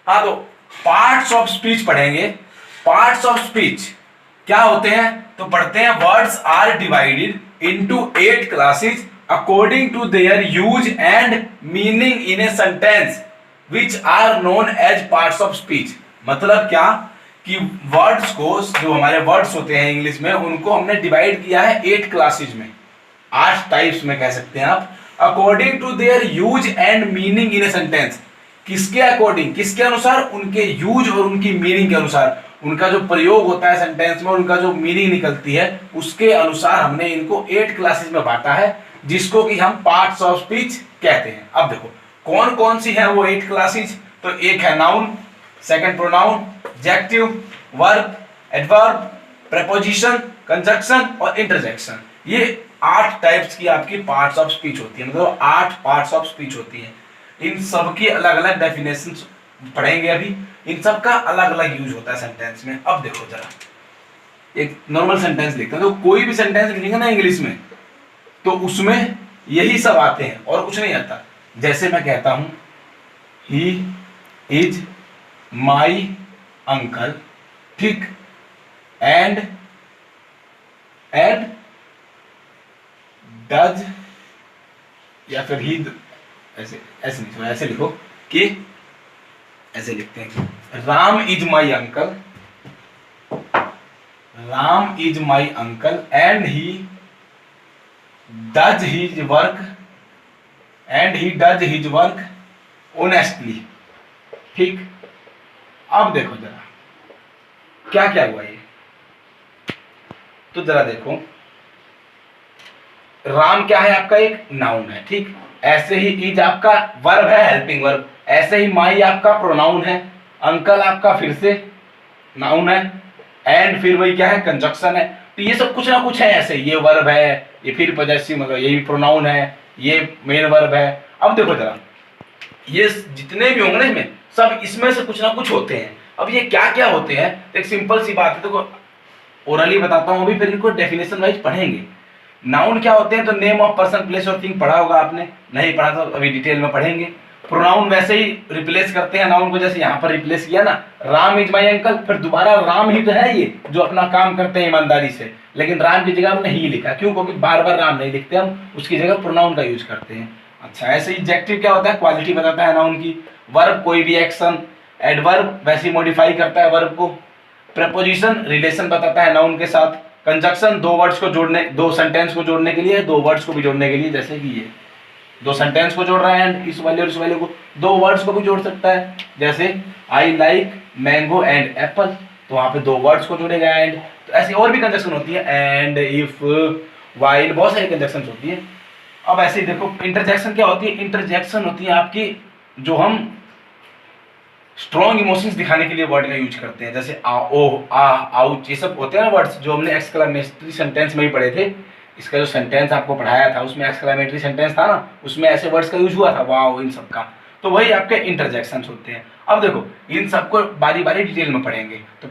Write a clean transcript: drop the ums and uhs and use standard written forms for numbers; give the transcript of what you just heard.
हाँ, तो parts of speech पढ़ेंगे। पार्ट्स ऑफ स्पीच क्या होते हैं? तो पढ़ते हैं, words are divided into 8 classes according to their use and meaning in a sentence which are known as parts of speech. मतलब क्या कि वर्ड्स को, जो हमारे वर्ड्स होते हैं इंग्लिश में, उनको हमने डिवाइड किया है 8 क्लासेज में, 8 टाइप्स में कह सकते हैं आप, according to their use and meaning in a sentence. किसके अकॉर्डिंग, किसके अनुसार? उनके यूज और उनकी मीनिंग के अनुसार, उनका जो प्रयोग होता है सेंटेंस में, उनका जो मीनिंग निकलती है, उसके अनुसार हमने इनको 8 क्लासेस में बांटा है, जिसको कि हम पार्ट्स ऑफ स्पीच कहते हैं। अब देखो कौन कौन सी है वो 8 क्लासेस। तो एक है noun, second pronoun, adjective, verb, adverb, preposition, conjunction और इंटरजेक्शन। ये 8 टाइप्स की आपकी पार्ट्स ऑफ स्पीच होती है, मतलब 8 पार्ट्स ऑफ स्पीच होती है। इन सब की अलग अलग डेफिनेशंस पढ़ेंगे अभी। इन सब का अलग अलग यूज होता है सेंटेंस में। अब देखो जरा, एक नॉर्मल सेंटेंस लिखते हैं, तो कोई भी सेंटेंस लिखेंगे ना इंग्लिश में, तो उसमें यही सब आते हैं और कुछ नहीं आता। जैसे मैं कहता हूं, ही इज माई अंकल, ठीक, एंड डज, या फिर ही, ऐसे ऐसे नहीं, ऐसे लिखो कि, ऐसे लिखते हैं, Ram is my uncle, Ram is my uncle and he does his work, honestly, ठीक। अब देखो जरा क्या क्या हुआ ये, तो जरा देखो, राम क्या है आपका? एक नाउन है, ठीक। ऐसे ही इज आपका वर्ब है, हेल्पिंग वर्ब। ऐसे ही माई आपका प्रोनाउन है, अंकल आपका फिर से नाउन है, एंड फिर वही क्या है? कंजक्शन है। तो ये सब कुछ ना कुछ है ऐसे, ये वर्ब है, ये फिर पॉजेसिव मतलब ये भी प्रोनाउन है, ये मेन वर्ब है। अब देखो जरा, ये जितने भी होंगे ना इसमें, सब इसमें से कुछ ना कुछ होते हैं। अब ये क्या क्या होते हैं? एक सिंपल सी बात है, देखो ओरली बताता हूं अभी, फिर इनको डेफिनेशन वाइज पढ़ेंगे। नाउन क्या होते हैं? तो नेम ऑफ पर्सन, प्लेस और थिंग पढ़ा होगा आपने, नहीं पढ़ा तो अभी डिटेल में पढ़ेंगे। प्रोनाउन वैसे ही रिप्लेस करते हैं नाउन को, जैसे यहाँ पर रिप्लेस किया ना, राम इज माई अंकल, फिर दोबारा राम ही तो है ये जो अपना काम करते हैं ईमानदारी से, लेकिन राम की जगह हमने ही लिखा, क्यों? क्योंकि बार बार राम नहीं लिखते हम, उसकी जगह प्रोनाउन का यूज करते हैं। अच्छा, ऐसे ही एडजेक्टिव क्या होता है? क्वालिटी बताता है नाउन की। वर्ब कोई भी एक्शन, एडवर्ब वैसे मॉडिफाई करता है वर्ब को। प्रीपोजिशन रिलेशन बताता है नाउन के साथ। कंजक्शन दो वर्ड्स को जोड़ने, दो सेंटेंस को जोड़ने के लिए, दो वर्ड्स को भी जोड़ने के लिए, जैसे कि ये दो सेंटेंस को जोड़ रहा है, एंड इस वाले और इस वाले को, दो वर्ड्स को भी जोड़ सकता है, जैसे I like mango and Apple, तो वहां पे दो वर्ड्स को जोड़ेगा एंड। तो ऐसी और भी कंजक्शन होती है, एंड, इफ, वाइल, बहुत सारी कंजक्शन होती है। अब ऐसे ही देखो इंटरजेक्शन क्या होती है? इंटरजेक्शन होती है आपकी, जो हम स्ट्रॉन्ग इमोशंस दिखाने के लिए वर्ड का यूज करते हैं, जैसे आ, ओ, आ, आउच, ये सब होते हैं ना वर्ड्स, जो हमने एक्सक्लेमेटरी सेंटेंस में ही पढ़े थे। इसका जो सेंटेंस आपको पढ़ाया था उसमें एक्सक्लेमेटरी सेंटेंस था ना, उसमें ऐसे वर्ड्स का यूज हुआ था, वाओ, इन सब का। तो वही आपके इंटरजेक्शंस होते हैं। अब देखो इन सबको बारी बारी डिटेल में पढ़ेंगे। तो